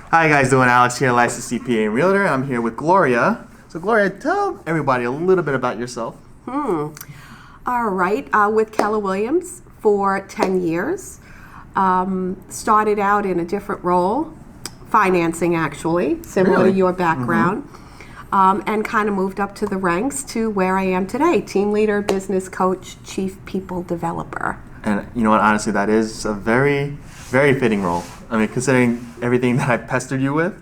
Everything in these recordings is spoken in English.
How you guys doing? Alex here, licensed CPA and Realtor. I'm here with Gloria. So Gloria, tell everybody a little bit about yourself. All right, with Keller Williams for 10 years. Started out in a different role, financing actually, similar to your background, and kind of moved up to the ranks to where I am today, team leader, business coach, chief people developer. And you know what, honestly, that is a very, very fitting role. I mean, considering everything that I pestered you with,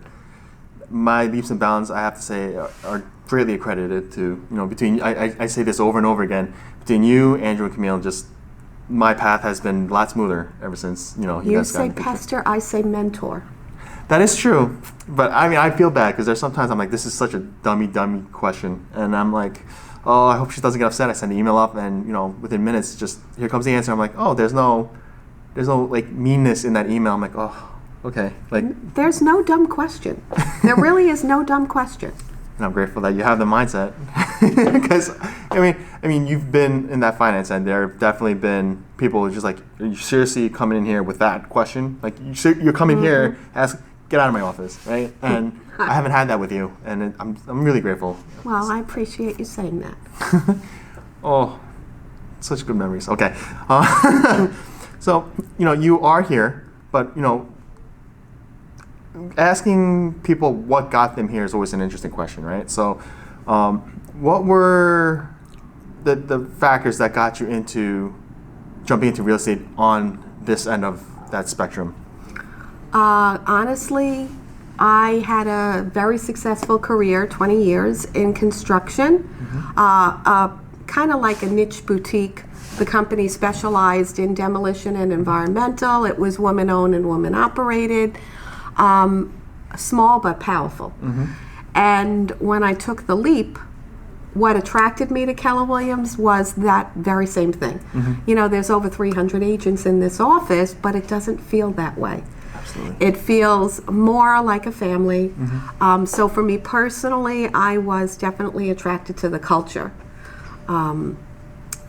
my leaps and bounds, I have to say, are greatly accredited to, between, I say this over and over again, between you, Andrew, and Camille, just my path has been a lot smoother ever since, you You guys say got pester, I say mentor. That is true, but I mean, I feel bad because there's sometimes I'm like, this is such a dummy question, and I'm like, oh, I hope she doesn't get upset. I send the email up, and within minutes, just here comes the answer. I'm like, oh, there's no like meanness in that email. I'm like, oh, okay, like there's no dumb question. There really is no dumb question. And I'm grateful that you have the mindset, because I mean, you've been in that finance end. There have definitely been people who just like, are you seriously coming in here with that question? Like you're coming here, get out of my office, right? And I haven't had that with you, and I'm really grateful. Well, I appreciate you saying that. Oh, such good memories. Okay, so you are here, but asking people what got them here is always an interesting question, right? So, what were the factors that got you into jumping into real estate on this end of that spectrum? Honestly, I had a very successful career, 20 years in construction, kind of like a niche boutique. The company specialized in demolition and environmental. It was woman-owned and woman-operated, small but powerful. And when I took the leap, what attracted me to Keller Williams was that very same thing. There's over 300 agents in this office, but it doesn't feel that way. Absolutely. It feels more like a family. So for me personally, I was definitely attracted to the culture.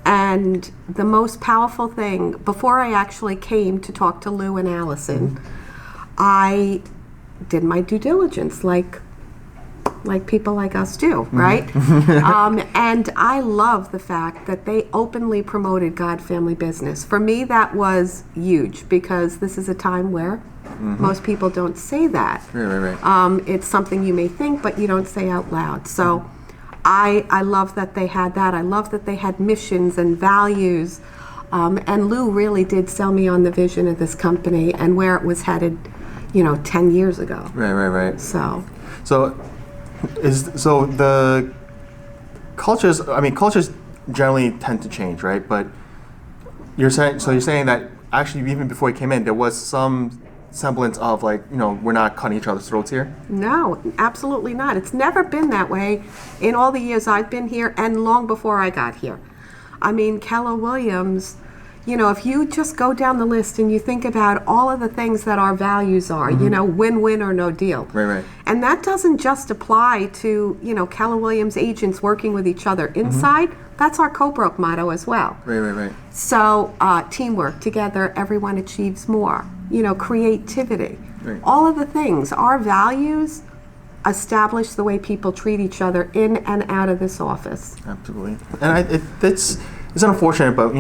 And the most powerful thing, before I actually came to talk to Lou and Allison, I did my due diligence like people like us do, right? And I love the fact that they openly promoted God Family Business. For me, that was huge because this is a time where most people don't say that. Right. It's something you may think, but you don't say out loud. So I love that they had that. I love that they had missions and values. And Lou really did sell me on the vision of this company and where it was headed, 10 years ago. Right. So the cultures, cultures generally tend to change, right? But you're saying that actually even before you came in, there was some semblance of we're not cutting each other's throats here? No, absolutely not. It's never been that way in all the years I've been here and long before I got here. I mean, Keller Williams, if you just go down the list and you think about all of the things that our values are, win-win or no deal. Right. And that doesn't just apply to, Keller Williams agents working with each other inside. That's our co-broke motto as well. Right. So teamwork, together, everyone achieves more. Creativity. Right. All of the things, our values establish the way people treat each other in and out of this office. Absolutely. And it's unfortunate, but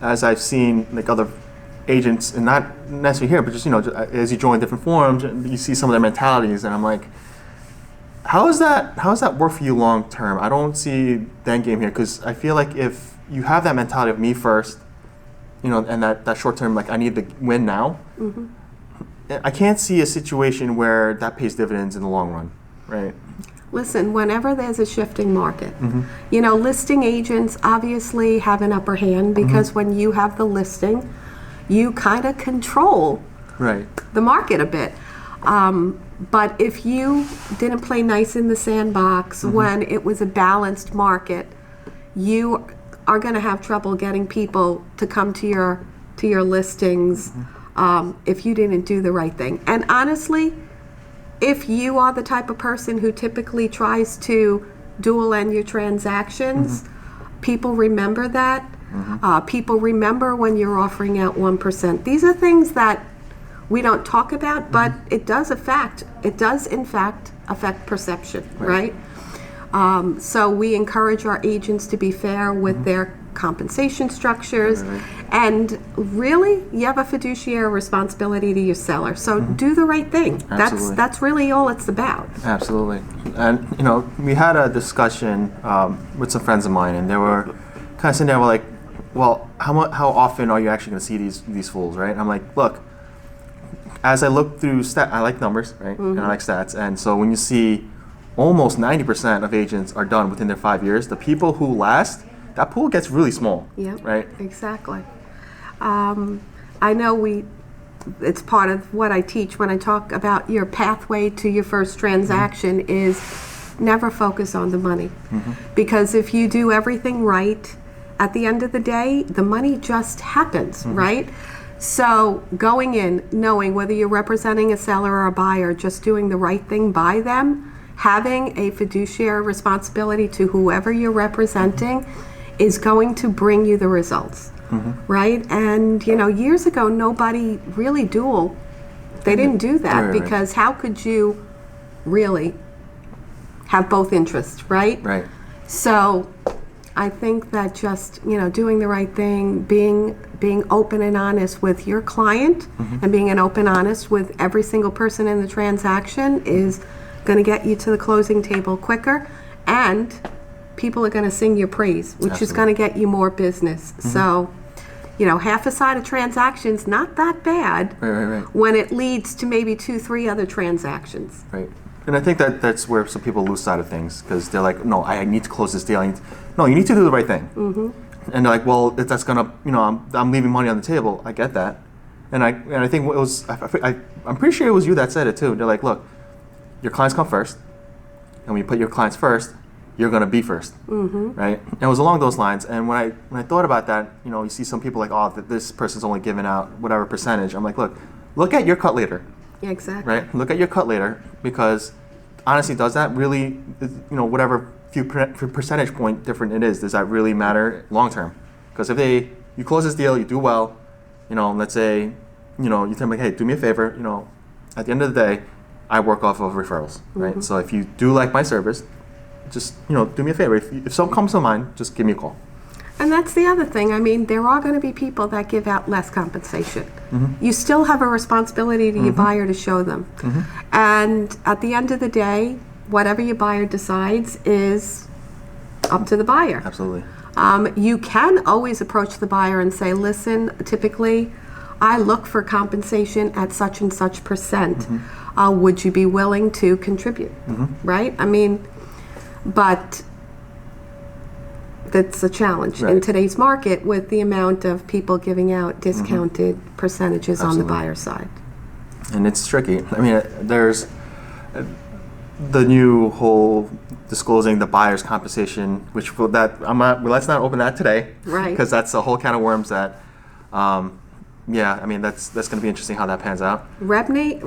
as I've seen other agents, and not necessarily here, but just as you join different forums, you see some of their mentalities, and I'm like, how does that work for you long term? I don't see the end game here, because I feel like if you have that mentality of me first, and that short term, I need to win now, I can't see a situation where that pays dividends in the long run, right? Listen, whenever there's a shifting market, listing agents obviously have an upper hand because when you have the listing, you kind of control the market a bit. But if you didn't play nice in the sandbox when it was a balanced market, you are going to have trouble getting people to come to your listings if you didn't do the right thing. And honestly, if you are the type of person who typically tries to dual end your transactions, people remember that. People remember when you're offering out 1%. These are things that we don't talk about, but it does in fact affect perception, right? So we encourage our agents to be fair with their compensation structures, and really, you have a fiduciary responsibility to your seller. So do the right thing. Absolutely. That's really all it's about. Absolutely. And we had a discussion with some friends of mine, and they were kind of sitting there, like, well, how often are you actually going to see these fools, right? And I'm like, look, as I look through I like numbers, right? And I like stats, and so when you see almost 90% of agents are done within their 5 years, the people who last, that pool gets really small, right? Exactly. I know it's part of what I teach when I talk about your pathway to your first transaction is never focus on the money. Because if you do everything right, at the end of the day, the money just happens, right? So going in, knowing whether you're representing a seller or a buyer, just doing the right thing by them, having a fiduciary responsibility to whoever you're representing is going to bring you the results, right? And years ago, nobody really they didn't do that, because how could you really have both interests, right? Right. So I think that just doing the right thing, being open and honest with your client, and being an open honest with every single person in the transaction is going to get you to the closing table quicker, and people are going to sing your praise, which is going to get you more business. So, half a side of transactions, not that bad when it leads to maybe 2-3 other transactions. Right. And I think that's where some people lose sight of things, because they're like, no, I need to close this deal. No, you need to do the right thing. And they're like, well, if that's gonna, I'm leaving money on the table. I get that. And I think it was, I'm pretty sure it was you that said it too. They're like, look, your clients come first, and when you put your clients first, you're gonna be first, right? And it was along those lines. And when I thought about that, you see some people like, oh, this person's only giving out whatever percentage. I'm like, look at your cut later. Yeah, exactly. Right? Look at your cut later, because honestly, does that really, whatever few percentage point different it is, does that really matter long term? Because if you close this deal, you do well, let's say, you tell them like, hey, do me a favor, at the end of the day, I work off of referrals, right? So if you do like my service, just, do me a favor. If something comes to mind, just give me a call. And that's the other thing. I mean, there are going to be people that give out less compensation. You still have a responsibility to your buyer to show them. And at the end of the day, whatever your buyer decides is up to the buyer. Absolutely. You can always approach the buyer and say, listen, typically I look for compensation at such and such percent. Would you be willing to contribute? Right? I mean, but that's a challenge in today's market with the amount of people giving out discounted percentages on the buyer side. And it's tricky. I mean, there's the new whole disclosing the buyer's compensation, which let's not open that today, right? Because that's a whole can of worms that, I mean, that's going to be interesting how that pans out. Rebney,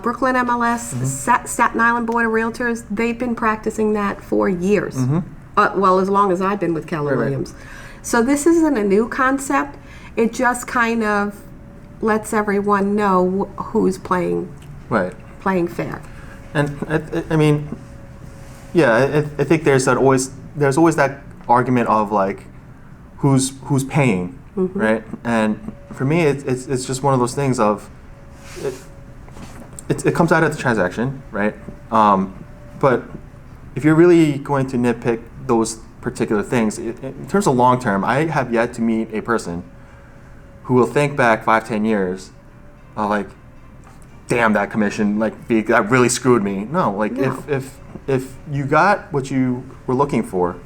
Brooklyn MLS, Staten Island Board of Realtors, they've been practicing that for years. Well, as long as I've been with Keller Williams. So this isn't a new concept. It just kind of lets everyone know who's playing fair. And I mean, I think there's always that argument of like who's paying, right? And for me, it's just one of those things of it comes out of the transaction, right? But if you're really going to nitpick those particular things, in terms of long term, I have yet to meet a person who will think back 5-10 years of like, damn, that commission, like that really screwed me. No, if you got what you were looking for,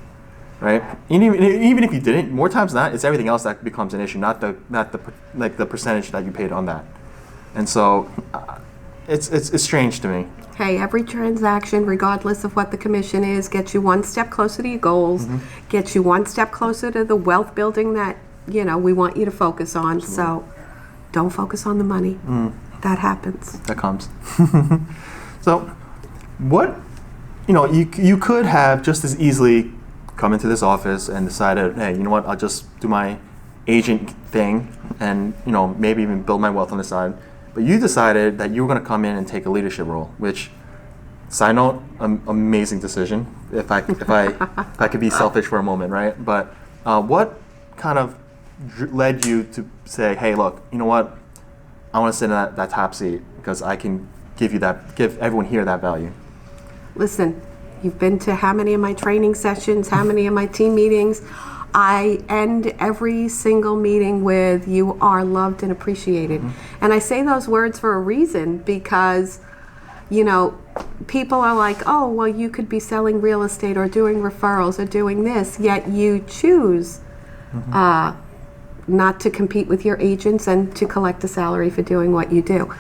right? Even if you didn't, more times than not, it's everything else that becomes an issue, not the percentage that you paid on that. And so it's strange to me. Hey, every transaction, regardless of what the commission is, gets you one step closer to your goals, gets you one step closer to the wealth building that we want you to focus on. Absolutely. So don't focus on the money. That happens. That comes. So what, you could have just as easily come into this office and decided, hey, you know what, I'll just do my agent thing and, maybe even build my wealth on the side. But you decided that you were going to come in and take a leadership role, which, side note, amazing decision. If I could be selfish for a moment, right? But what kind of led you to say, hey, look, you know what? I want to sit in that top seat because I can give everyone here that value. Listen, you've been to how many of my training sessions, how many of my team meetings? I end every single meeting with, you are loved and appreciated. And I say those words for a reason because, you know, people are like, oh, well, you could be selling real estate or doing referrals or doing this, yet you choose not to compete with your agents and to collect a salary for doing what you do.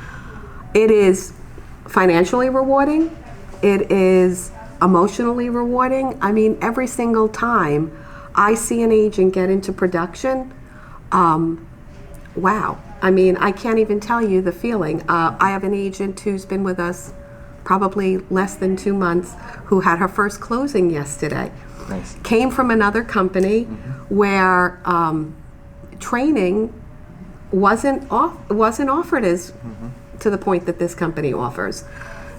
It is financially rewarding. It is emotionally rewarding. I mean, every single time I see an agent get into production, wow. I mean, I can't even tell you the feeling. I have an agent who's been with us probably less than 2 months who had her first closing yesterday. Nice. Came from another company where training wasn't offered as to the point that this company offers.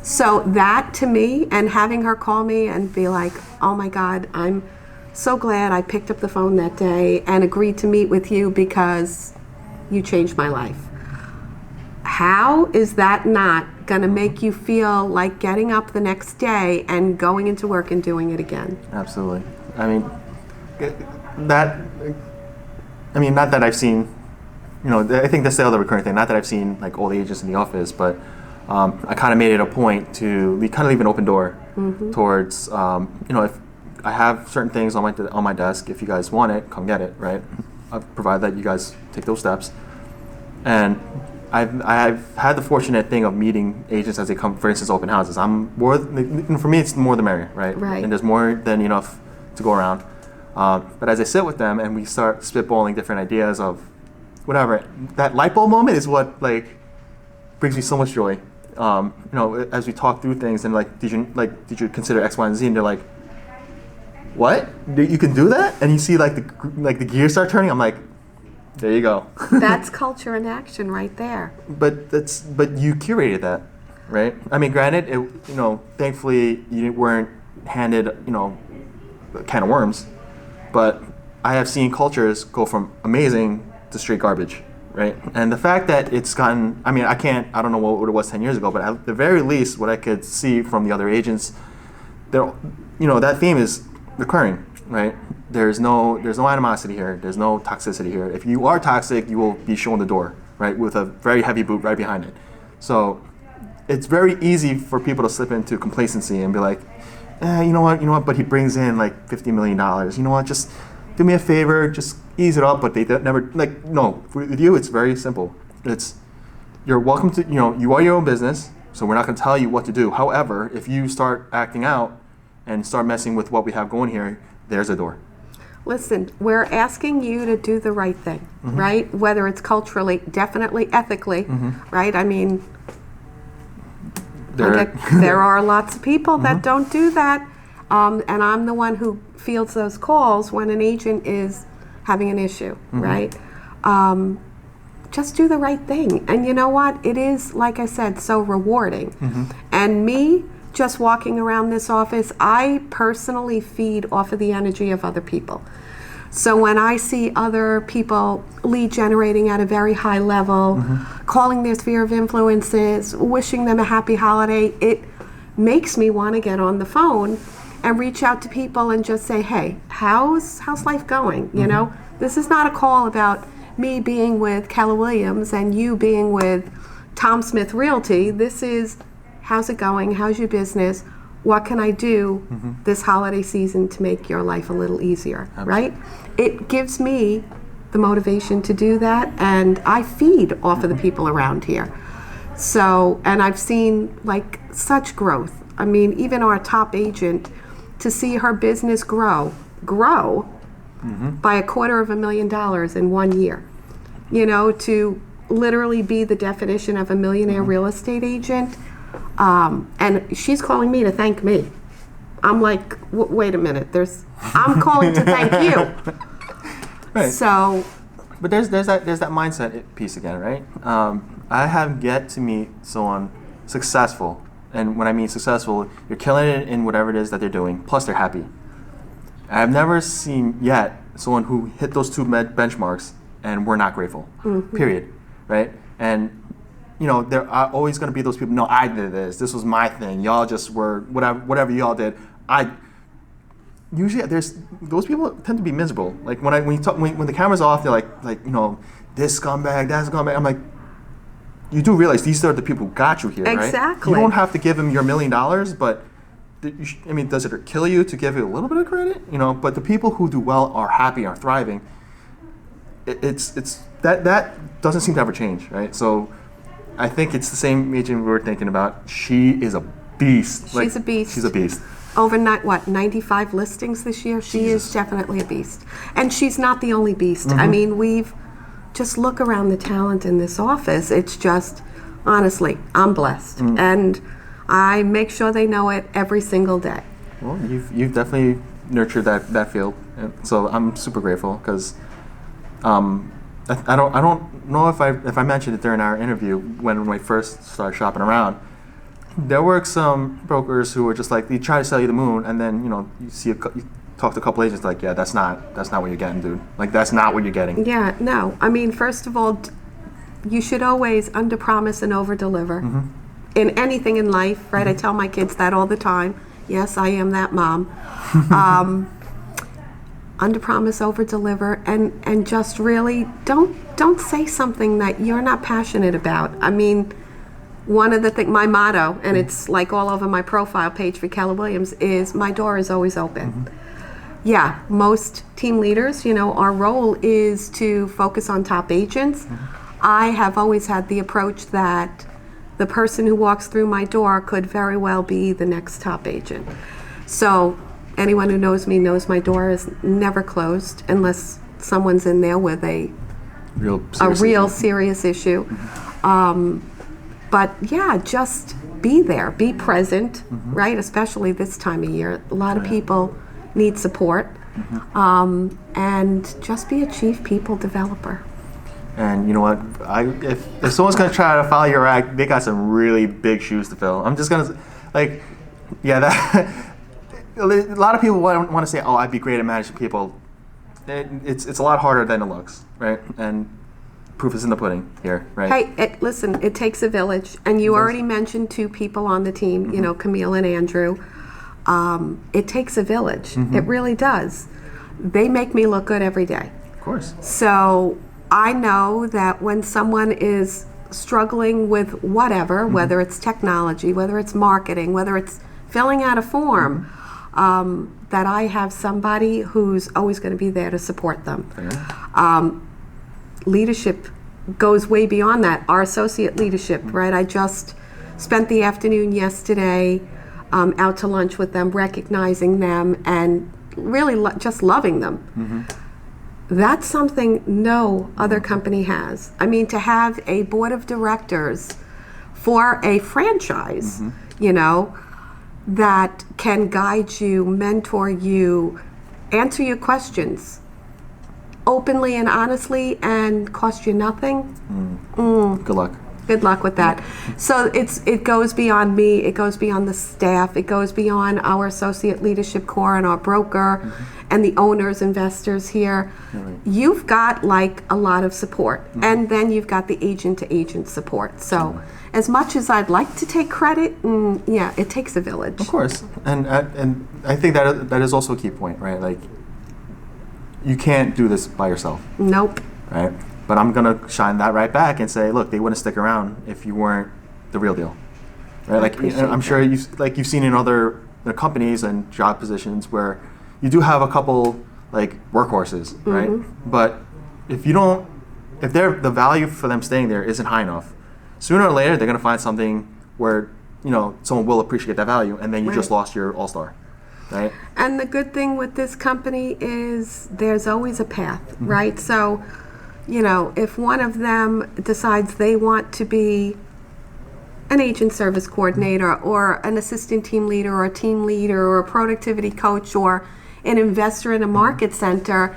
So that to me, and having her call me and be like, oh my God, I'm so glad I picked up the phone that day and agreed to meet with you because you changed my life. How is that not going to make you feel like getting up the next day and going into work and doing it again? Absolutely. I mean, not that I've seen, you know, I think that's the other recurring thing, not that I've seen like all the agents in the office, but I kind of made it a point to kind of leave an open door towards, you know, if I have certain things on my desk, if you guys want it, come get it, right? Provide that you guys take those steps. And I've had the fortunate thing of meeting agents as they come, for instance, open houses. For me, it's more the merrier, right? Right. And there's more than enough to go around. But as I sit with them and we start spitballing different ideas of whatever, that light bulb moment is what like brings me so much joy. You know, as we talk through things and like, did you consider X, Y, and Z? And they're like, what? You can do that? And you see like the gears start turning. I'm like, there you go. That's culture in action right there. But you curated that, right? I mean, granted, you know, thankfully you weren't handed, you know, a can of worms, but I have seen cultures go from amazing to straight garbage, right? And the fact that it's gotten, I mean, I don't know what it was 10 years ago, but at the very least, what I could see from the other agents, you know, that theme is recurring, right? There's no animosity here. There's no toxicity here. If you are toxic, you will be shown the door, right, with a very heavy boot right behind it. So it's very easy for people to slip into complacency and be like, you know what, but he brings in like $50 million. You know what, just do me a favor, just ease it up. But they never, like, no, with you, it's very simple. You're welcome to, you know, you are your own business, so we're not going to tell you what to do. However, if you start acting out and start messing with what we have going here, there's a door. Listen, we're asking you to do the right thing, right? Whether it's culturally, definitely ethically, right? I mean, there are lots of people that don't do that, and I'm the one who fields those calls when an agent is having an issue, right? Just do the right thing. And you know what? It is, like I said, so rewarding. And me, just walking around this office, I personally feed off of the energy of other people. So when I see other people lead generating at a very high level, calling their sphere of influences, wishing them a happy holiday, it makes me want to get on the phone and reach out to people and just say, hey, how's life going? You know, this is not a call about me being with Keller Williams and you being with Tom Smith Realty. This is, how's it going? How's your business? What can I do this holiday season to make your life a little easier, right? It gives me the motivation to do that, and I feed off of the people around here. So, and I've seen like such growth. I mean, even our top agent, to see her business grow by $250,000 in 1 year, you know, to literally be the definition of a millionaire real estate agent. And she's calling me to thank me. I'm like, wait a minute, I'm calling to thank you. Right. So, but there's that mindset piece again, right? I have yet to meet someone successful, and when I mean successful, you're killing it in whatever it is that they're doing, plus they're happy. I've never seen yet someone who hit those two benchmarks and we're not grateful, period, right? And, you know, there are always going to be those people, no, I did this was my thing, y'all just were, whatever y'all did, usually there's, those people tend to be miserable. Like when the camera's off, they're like, you know, this scumbag, that scumbag, I'm like, you do realize these are the people who got you here, right? Exactly. You don't have to give them your $1 million, but I mean, does it kill you to give you a little bit of credit? You know, but the people who do well are happy, are thriving. It's that doesn't seem to ever change, right? So I think it's the same agent we were thinking about. She is a beast. She's a beast. She's a beast. Over 95 listings this year. She is definitely a beast, and she's not the only beast. I mean, we've just look around the talent in this office. It's just, honestly, I'm blessed, and I make sure they know it every single day. Well, you've definitely nurtured that field, and so I'm super grateful because I don't know if I mentioned it during our interview when we first started shopping around. There were some brokers who were just like, they try to sell you the moon, and then, you know, you talk to a couple agents like, yeah, that's not what you're getting, dude. Like, that's not what you're getting. Yeah, no. I mean, first of all, you should always underpromise and overdeliver in anything in life, right? I tell my kids that all the time. Yes, I am that mom. Underpromise, overdeliver, and just really don't say something that you're not passionate about. I mean, one of the things, my motto, and it's like all over my profile page for Keller Williams, is my door is always open. Yeah, most team leaders, you know, our role is to focus on top agents. I have always had the approach that the person who walks through my door could very well be the next top agent. So anyone who knows me knows my door is never closed unless someone's in there with a real serious issue. But yeah, just be there, be present, right? Especially this time of year. A lot of people need support, and just be a chief people developer. And you know what? If someone's gonna try to follow your act, they got some really big shoes to fill. I'm just gonna, like, yeah, that. A lot of people want to say, "Oh, I'd be great at managing people." It's a lot harder than it looks, right? And proof is in the pudding here, right? Hey, listen, it takes a village, and you already mentioned 2 people on the team. You know, Camille and Andrew. It takes a village. It really does. They make me look good every day. Of course. So I know that when someone is struggling with whatever, whether it's technology, whether it's marketing, whether it's filling out a form, that I have somebody who's always going to be there to support them. Leadership goes way beyond that. Our associate leadership, right? I just spent the afternoon yesterday out to lunch with them, recognizing them, and really just loving them. That's something no other company has. I mean, to have a board of directors for a franchise, you know, that can guide you, mentor you, answer your questions openly and honestly, and cost you nothing. Good luck. Good luck with that. So it goes beyond me. It goes beyond the staff. It goes beyond our associate leadership core and our broker and the owners, investors here. You've got like a lot of support, and then you've got the agent-to-agent support. So as much as I'd like to take credit, yeah, it takes a village. Of course, and I think that is also a key point, right? Like, you can't do this by yourself. Nope. Right? But I'm going to shine that right back and say, look, they wouldn't stick around if you weren't the real deal. Right? Like, I'm sure you've seen in other companies and job positions where you do have a couple like workhorses, right? But if the value for them staying there isn't high enough, sooner or later they're going to find something where, you know, someone will appreciate that value, and then you just lost your all-star. Right. And the good thing with this company is there's always a path, right? So, you know, if one of them decides they want to be an agent service coordinator or an assistant team leader or a team leader or a productivity coach or an investor in a market center,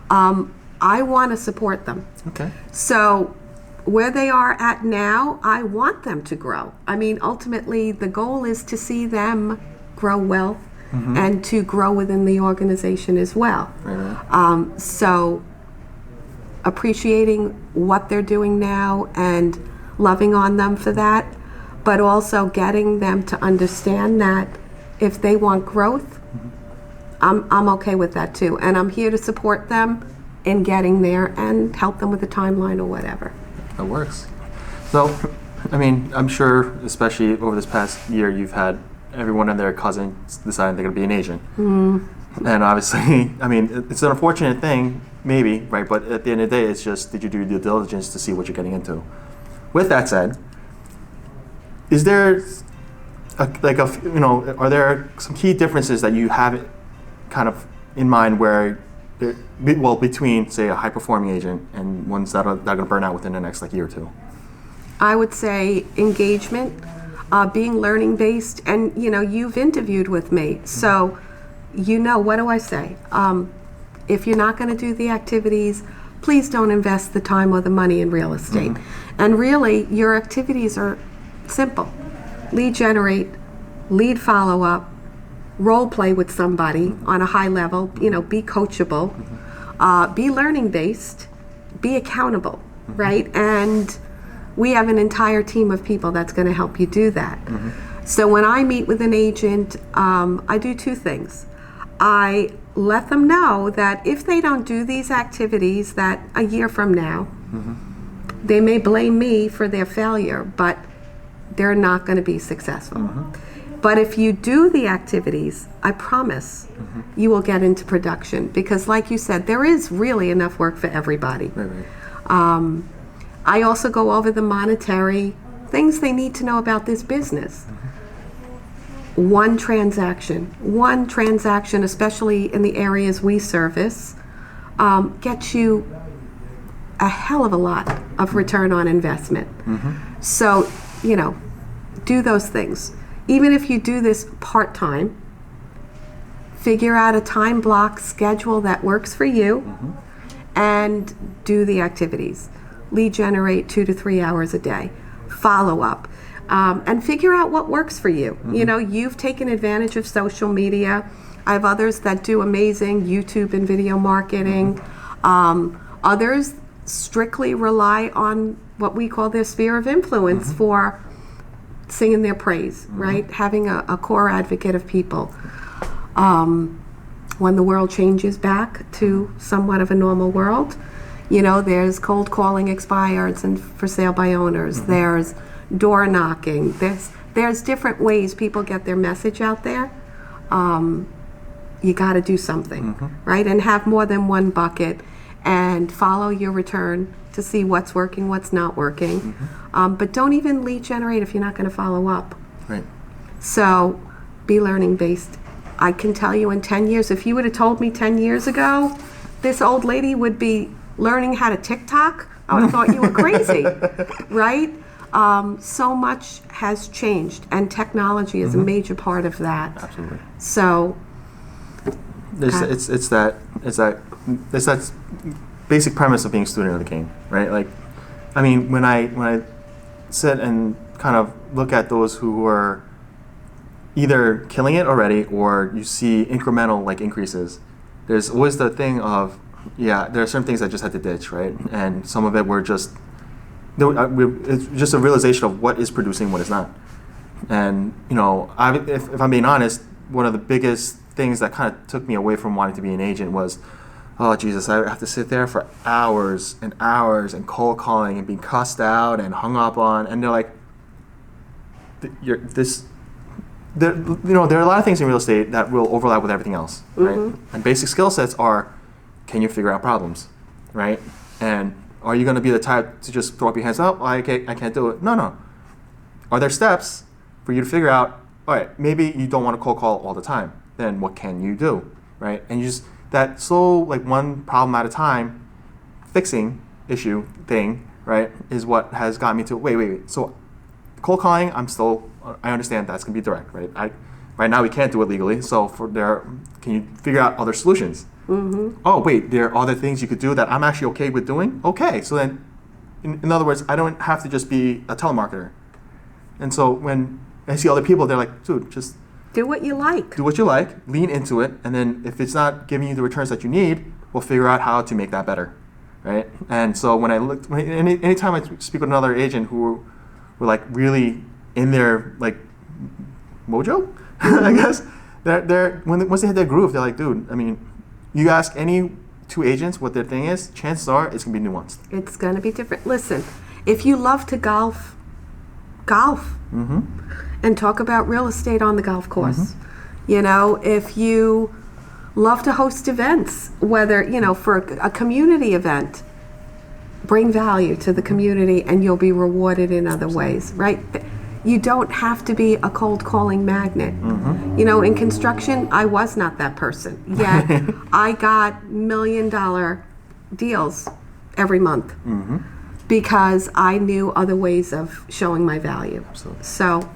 I want to support them. Okay. So where they are at now, I want them to grow. I mean, ultimately, the goal is to see them grow wealth and to grow within the organization as well. So appreciating what they're doing now and loving on them for that, but also getting them to understand that if they want growth, I'm okay with that too. And I'm here to support them in getting there and help them with the timeline or whatever. That works. So, I mean, I'm sure, especially over this past year, you've had everyone and their cousins deciding they're going to be an agent. And obviously, I mean, it's an unfortunate thing, maybe, right? But at the end of the day, it's just, did you do due diligence to see what you're getting into? With that said, is there, are there some key differences that you have kind of in mind where, between, say, a high-performing agent and ones that are going to burn out within the next year or two? I would say engagement, being learning-based, and you've interviewed with me, so what do I say? If you're not going to do the activities, please don't invest the time or the money in real estate. And really, your activities are simple: lead generate, lead follow up, role play with somebody on a high level, be coachable, be learning based, be accountable, right? And we have an entire team of people that's going to help you do that. So when I meet with an agent, I do two things. I let them know that if they don't do these activities, that a year from now, they may blame me for their failure, but they're not going to be successful. But if you do the activities, I promise you will get into production, because like you said, there is really enough work for everybody. I also go over the monetary things they need to know about this business. One transaction, especially in the areas we service, gets you a hell of a lot of return on investment. So, do those things. Even if you do this part-time, figure out a time block schedule that works for you and do the activities. Lead generate 2 to 3 hours a day. Follow up. And figure out what works for you. You've taken advantage of social media. I have others that do amazing YouTube and video marketing. Others strictly rely on what we call their sphere of influence for singing their praise, right? Having a core advocate of people. When the world changes back to somewhat of a normal world, there's cold calling expireds and for sale by owners. There's door knocking. There's different ways people get their message out there. You got to do something, right? And have more than one bucket and follow your return to see what's working, what's not working. But don't even lead generate if you're not going to follow up. Right. So be learning based. I can tell you in 10 years, if you would have told me 10 years ago, this old lady would be learning how to TikTok, I would have thought you were crazy, right? So much has changed, and technology is a major part of that. Absolutely. So it's that basic premise of being a student of the game, right? I mean, when I sit and kind of look at those who are either killing it already or you see incremental increases, there's always the thing of, there are certain things I just had to ditch, right? And some of it were just, it's just a realization of what is producing, what is not. And, if I'm being honest, one of the biggest things that kind of took me away from wanting to be an agent was, oh, Jesus, I have to sit there for hours and hours and cold calling and being cussed out and hung up on. And they're like, there are a lot of things in real estate that will overlap with everything else, right? And basic skill sets are, can you figure out problems, right? And are you going to be the type to just throw up your hands up? I can't do it. No. Are there steps for you to figure out, all right, maybe you don't want to cold call all the time. Then what can you do, right? And you just, that slow, one problem at a time, fixing issue thing, right, is what has got me to, wait. So cold calling, I understand that's going to be direct, right? Right now we can't do it legally, so can you figure out other solutions? Oh, wait, there are other things you could do that I'm actually okay with doing? Okay, so then, in other words, I don't have to just be a telemarketer. And so when I see other people, they're like, dude, just do what you like. Do what you like, lean into it, and then if it's not giving you the returns that you need, we'll figure out how to make that better, right? And so anytime I speak with another agent who were like really in their like mojo, I guess, once they hit their groove, they're like, dude, I mean, you ask any two agents what their thing is, chances are it's gonna be nuanced. It's gonna be different. Listen, if you love to golf, and talk about real estate on the golf course. You know, if you love to host events, whether, you know, for a community event, bring value to the community and you'll be rewarded in other ways, right? You don't have to be a cold calling magnet. You know, in construction, I was not that person. Yet I got $1 million deals every month. Because I knew other ways of showing my value. Absolutely. So,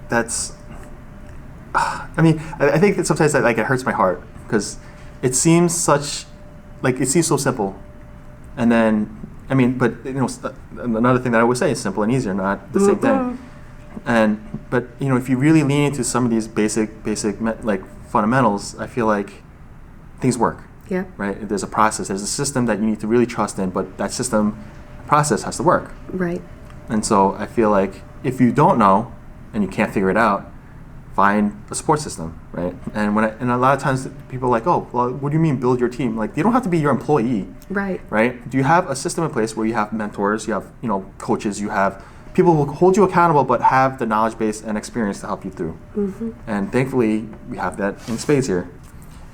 that's. I mean, I think that sometimes like it hurts my heart because it seems so simple, and then I mean, but you know, another thing that I always say is simple and easier, not the same thing. But you know, if you really lean into some of these basic like fundamentals, I feel like things work. Yeah. Right. There's a process. There's a system that you need to really trust in, but that process has to work. Right. And so I feel like if you don't know and you can't figure it out, find a support system, right? And and a lot of times people are like, oh, well, what do you mean build your team? Like, you don't have to be your employee. Right. Right. Do you have a system in place where you have mentors, you have coaches, you have people who hold you accountable, but have the knowledge base and experience to help you through? And thankfully, we have that in spades here.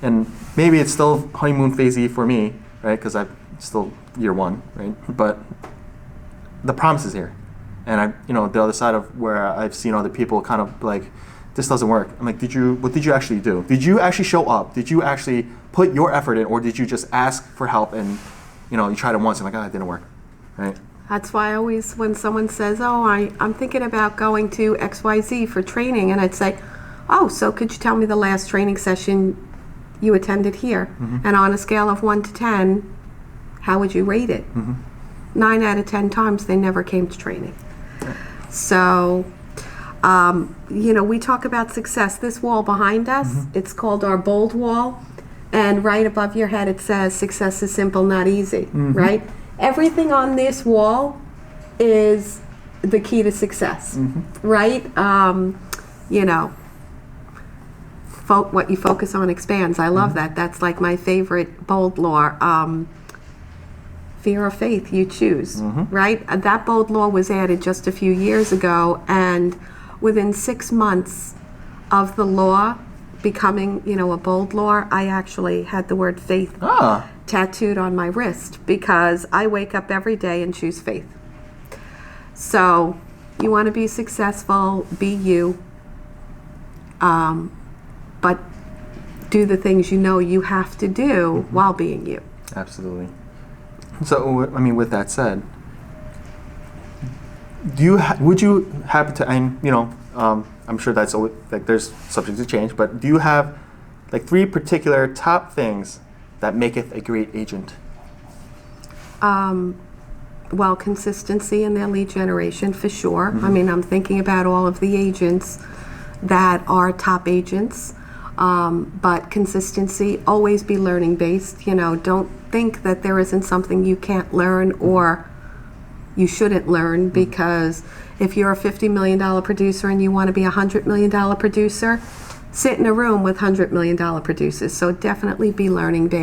And maybe it's still honeymoon phasey for me, right? Because I'm still year one, right? But the promise is here. And the other side of where I've seen other people kind of like, this doesn't work. I'm like, what did you actually do? Did you actually show up? Did you actually put your effort in? Or did you just ask for help and, you tried it once and like, it didn't work, right? That's why I always, when someone says, oh, I'm thinking about going to XYZ for training, and I'd say, oh, so could you tell me the last training session you attended here? And on a scale of 1 to 10, how would you rate it? 9 out of 10 times they never came to training. So, we talk about success. This wall behind us, it's called our bold wall. And right above your head, it says, success is simple, not easy, right? Everything on this wall is the key to success, right? What you focus on expands. I love that. That's like my favorite bold law. Fear or faith, you choose, right? That bold law was added just a few years ago, and within 6 months of the law becoming, a bold law, I actually had the word faith tattooed on my wrist because I wake up every day and choose faith. So you want to be successful, be you, but do the things you have to do while being you. Absolutely. So, with that said, would you happen to, I'm sure that's always, like, there's subject to change, but do you have like 3 particular top things that maketh a great agent? Well, consistency in their lead generation, for sure. I'm thinking about all of the agents that are top agents, but consistency, always be learning based. Don't think that there isn't something you can't learn or you shouldn't learn, because if you're a $50 million producer and you want to be a $100 million producer, sit in a room with $100 million producers. So definitely be learning based.